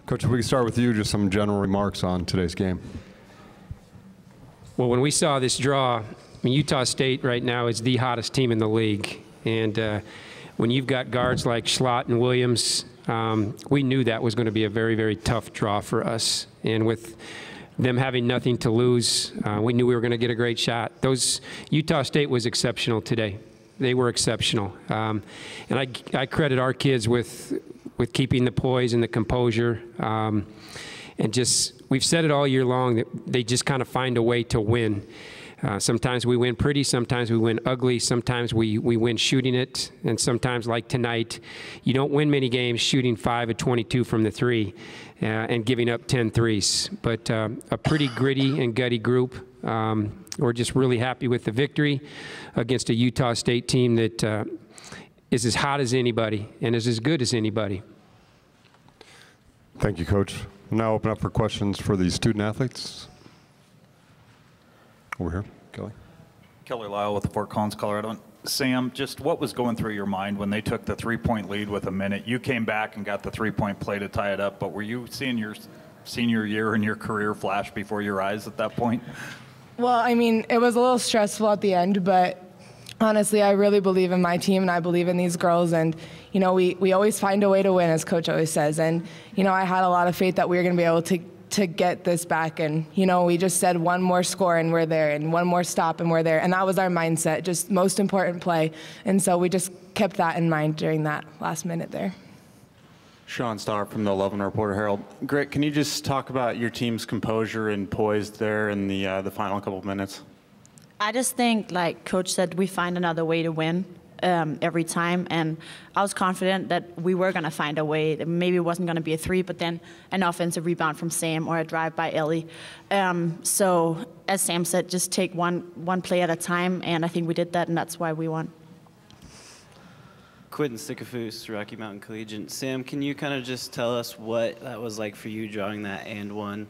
Coach, if we can start with you, just some general remarks on today's game. Well, when we saw this draw, I mean, Utah State right now is the hottest team in the league. And when you've got guards like Schlott and Williams, we knew that was going to be a very, very tough draw for us. And with them having nothing to lose, we knew we were going to get a great shot. Utah State was exceptional today. They were exceptional. And I credit our kids with keeping the poise and the composure. And just, we've said it all year long that they just kind of find a way to win. Sometimes we win pretty, sometimes we win ugly, sometimes we win shooting it, and sometimes, like tonight, you don't win many games shooting 5 of 22 from the three and giving up 10 threes. But a pretty gritty and gutty group. We're just really happy with the victory against a Utah State team that is as hot as anybody and is as good as anybody. Thank you, Coach. We'll now open up for questions for the student athletes. Over here, Kelly. Kelly Lyle with the Fort Collins, Colorado. Sam, just what was going through your mind when they took the three-point lead with a minute? You came back and got the three-point play to tie it up, but were you seeing your senior year and your career flash before your eyes at that point? Well, I mean, it was a little stressful at the end, but honestly, I really believe in my team and I believe in these girls. And, you know, we always find a way to win, as Coach always says. And, you know, I had a lot of faith that we were going to be able to get this back. And, you know, we just said one more score and we're there, and one more stop and we're there. And that was our mindset, just most important play. And so we just kept that in mind during that last minute there. Sean Starr from the 11 Reporter Herald. Grit, can you just talk about your team's composure and poise there in the final couple of minutes? I just think, like Coach said, we find another way to win every time, and I was confident that we were going to find a way. Maybe it wasn't going to be a three, but then an offensive rebound from Sam or a drive by Ellie. So, as Sam said, just take one play at a time, and I think we did that, and that's why we won. Quentin Sickafus, Rocky Mountain Collegiate. Sam, can you kind of just tell us what that was like for you drawing that and one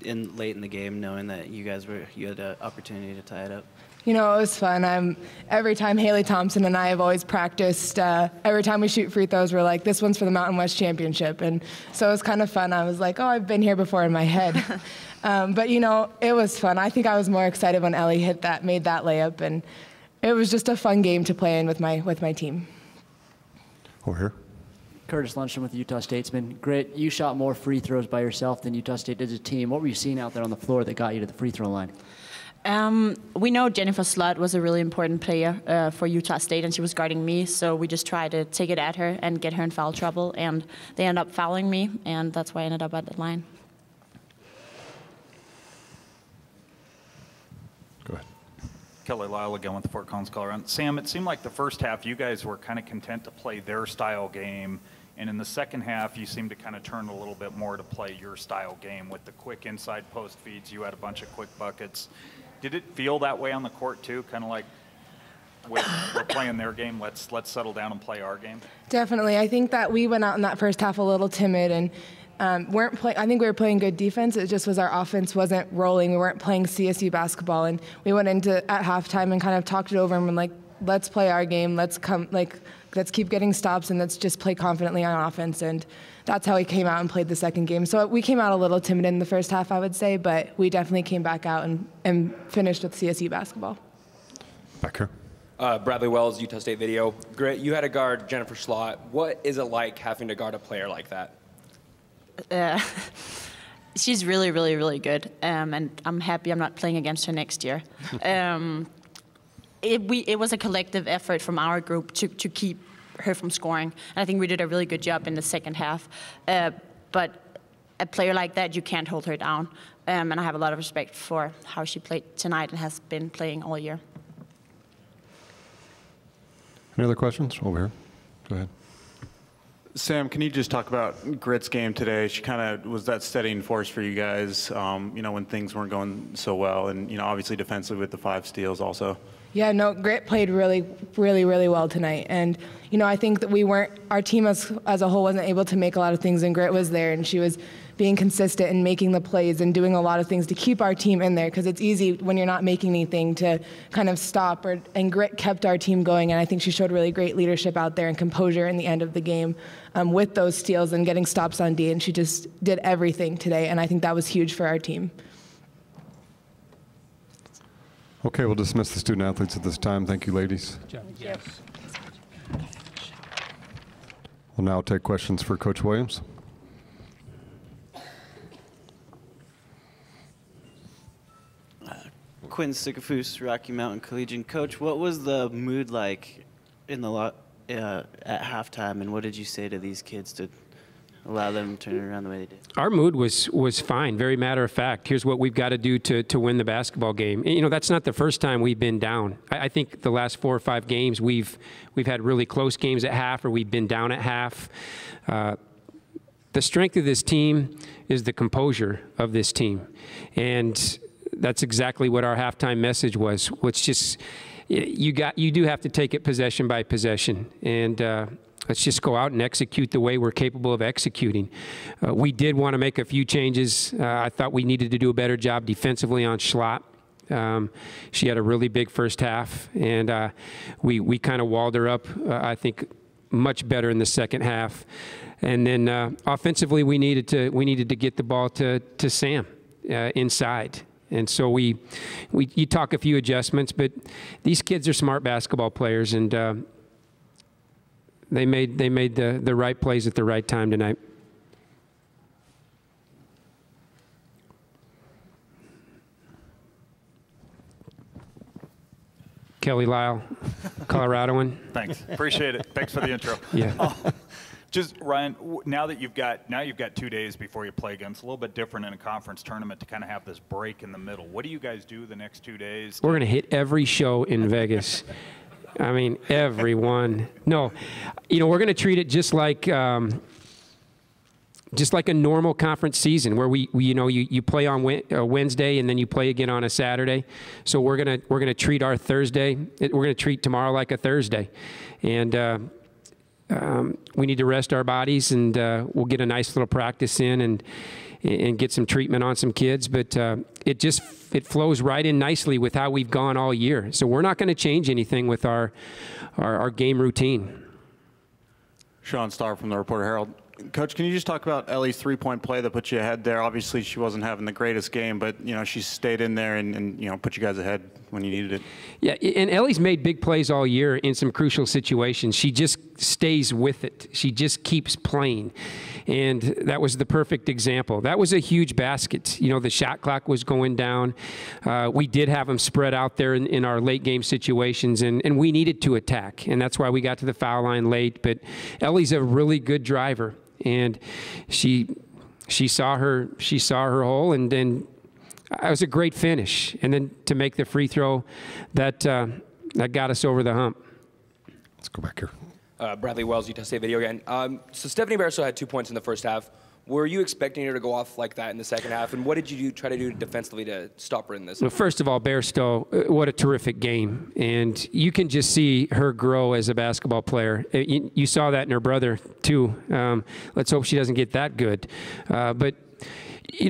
late in the game, knowing that you had an opportunity to tie it up? You know, it was fun. Every time Haley Thompson and I have always practiced, every time we shoot free throws, we're like, this one's for the Mountain West Championship. And so it was kind of fun. I was like, oh, I've been here before in my head. But, you know, it was fun. I think I was more excited when Ellie made that layup. And it was just a fun game to play in with my team. Over here. Curtis Luncheon with Utah Statesman. Grit, you shot more free throws by yourself than Utah State did as a team. What were you seeing out there on the floor that got you to the free throw line? We know Jennifer Schlott was a really important player for Utah State, and she was guarding me, so we just tried to take it at her and get her in foul trouble, and they ended up fouling me, and that's why I ended up at the line. Go ahead. Kelly Lyle again with the Fort Collins, Colorado. Sam, it seemed like the first half you guys were kind of content to play their style game, and in the second half you seemed to kind of turn a little bit more to play your style game with the quick inside post feeds. You had a bunch of quick buckets. Did it feel that way on the court too? Kind of like we're playing their game, let's settle down and play our game? Definitely. I think that we went out in that first half a little timid and I think we were playing good defense. It just was our offense wasn't rolling. We weren't playing CSU basketball, and we went into at halftime and kind of talked it over and were like, let's play our game. Let's keep getting stops and let's just play confidently on offense. And that's how we came out and played the second game. So we came out a little timid in the first half, I would say, but we definitely came back out and finished with CSU basketball. Back here. Bradley Wells, Utah State Video. Grit, you had to guard Jennifer Schlott. What is it like having to guard a player like that? She's really, really, really good, and I'm happy I'm not playing against her next year. It was a collective effort from our group to keep her from scoring, and I think we did a really good job in the second half. But a player like that, you can't hold her down, and I have a lot of respect for how she played tonight and has been playing all year. Any other questions? Over here. Go ahead. Sam, can you just talk about Grit's game today? She kind of was that steadying force for you guys, you know, when things weren't going so well, and, you know, obviously defensively with the 5 steals also. Yeah, no, Grit played really, really, really well tonight. And, you know, I think that our team as a whole wasn't able to make a lot of things, and Grit was there, and she was being consistent and making the plays and doing a lot of things to keep our team in there, because it's easy when you're not making anything to kind of stop. And Grit kept our team going, and I think she showed really great leadership out there and composure in the end of the game with those steals and getting stops on D, and she just did everything today, and I think that was huge for our team. Okay, we'll dismiss the student athletes at this time. Thank you, ladies. Yep. We'll now take questions for Coach Williams. Quinn Sycophus, Rocky Mountain Collegiate. Coach, what was the mood like in the at halftime, and what did you say to these kids to allow them to turn it around the way they did? Our mood was fine, very matter of fact. Here's what we've got to do to win the basketball game. You know, that's not the first time we've been down. I think the last 4 or 5 games we've had really close games at half, or we've been down at half. The strength of this team is the composure of this team, and that's exactly what our halftime message was. It's just you do have to take it possession by possession, and let's just go out and execute the way we're capable of executing. We did want to make a few changes. I thought we needed to do a better job defensively on Schlott. She had a really big first half, and we kind of walled her up, I think, much better in the second half. And then offensively, we needed to get the ball to Sam inside. And so you talk a few adjustments, but these kids are smart basketball players, and they made the right plays at the right time tonight. Kelly Lyle, Coloradoan. Thanks. Appreciate it. Thanks for the intro. Yeah. Just Ryan, now you've got 2 days before you play again. It's a little bit different in a conference tournament to kind of have this break in the middle. What do you guys do the next 2 days? We're going to hit every show in Vegas. I mean, everyone. No, you know, we're going to treat it just like a normal conference season, where you play on Wednesday and then you play again on a Saturday. So we're gonna treat our Thursday. We're gonna treat tomorrow like a Thursday, and we need to rest our bodies, and we'll get a nice little practice in and get some treatment on some kids. But it flows right in nicely with how we've gone all year. So we're not going to change anything with our game routine. Sean Starr from the Reporter Herald. Coach, can you just talk about Ellie's three-point play that put you ahead there? Obviously, she wasn't having the greatest game, but she stayed in there and put you guys ahead when you needed it. Yeah, and Ellie's made big plays all year in some crucial situations. She just stays with it. She just keeps playing, and that was the perfect example. That was a huge basket. The shot clock was going down. We did have them spread out there in our late game situations, and we needed to attack, and that's why we got to the foul line late. But Ellie's a really good driver. And she saw her hole, and then it was a great finish. And then to make the free throw, that got us over the hump. Let's go back here. Bradley Wells, Utah State Video again. So Stephanie Bairstow had 2 points in the first half. Were you expecting her to go off like that in the second half? And what did you try to do defensively to stop her in this? Well, first of all, Bairstow, what a terrific game. And you can just see her grow as a basketball player. You saw that in her brother, too. Let's hope she doesn't get that good. But,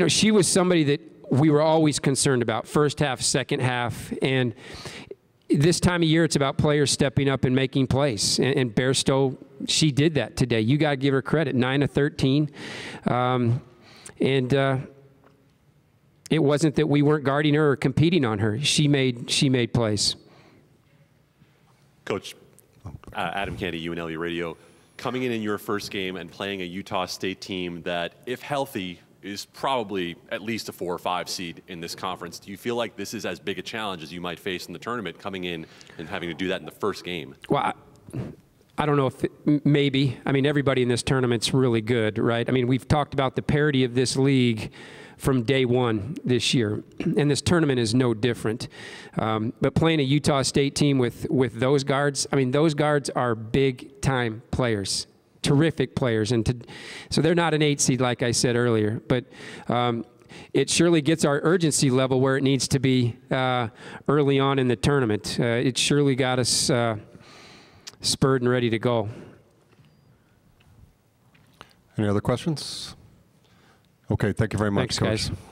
she was somebody that we were always concerned about, first half, second half. And this time of year, it's about players stepping up and making plays. And Bairstow, she did that today. You got to give her credit, 9 of 13. It wasn't that we weren't guarding her or competing on her. She made plays. Coach, Adam Candy, UNLV Radio, coming in your first game and playing a Utah State team that, if healthy, is probably at least a 4 or 5 seed in this conference. Do you feel like this is as big a challenge as you might face in the tournament, coming in and having to do that in the first game? Well, I don't know if maybe. I mean, everybody in this tournament's really good, right? I mean, we've talked about the parity of this league from day one this year, and this tournament is no different. But playing a Utah State team with those guards, I mean, those guards are big-time players. Terrific players, so they're not an 8 seed like I said earlier, but it surely gets our urgency level where it needs to be early on in the tournament. It surely got us spurred and ready to go. Any other questions? Okay, thank you very much, Thanks, Coach. guys.